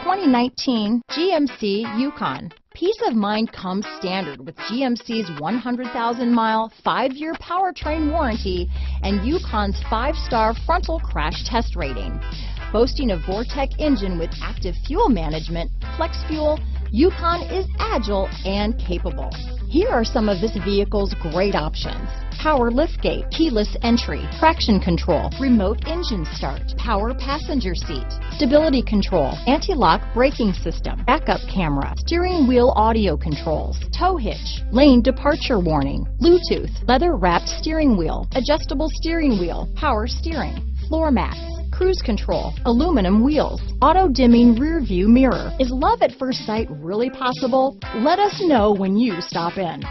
2019 GMC Yukon. Peace of mind comes standard with GMC's 100,000-mile, 5-year powertrain warranty and Yukon's 5-star frontal crash test rating. Boasting a Vortec engine with active fuel management, flex fuel, Yukon is agile and capable. Here are some of this vehicle's great options: power liftgate, keyless entry, traction control, remote engine start, power passenger seat, stability control, anti-lock braking system, backup camera, steering wheel audio controls, tow hitch, lane departure warning, Bluetooth, leather-wrapped steering wheel, adjustable steering wheel, power steering, floor mats, cruise control, aluminum wheels, auto-dimming rear view mirror. Is love at first sight really possible? Let us know when you stop in.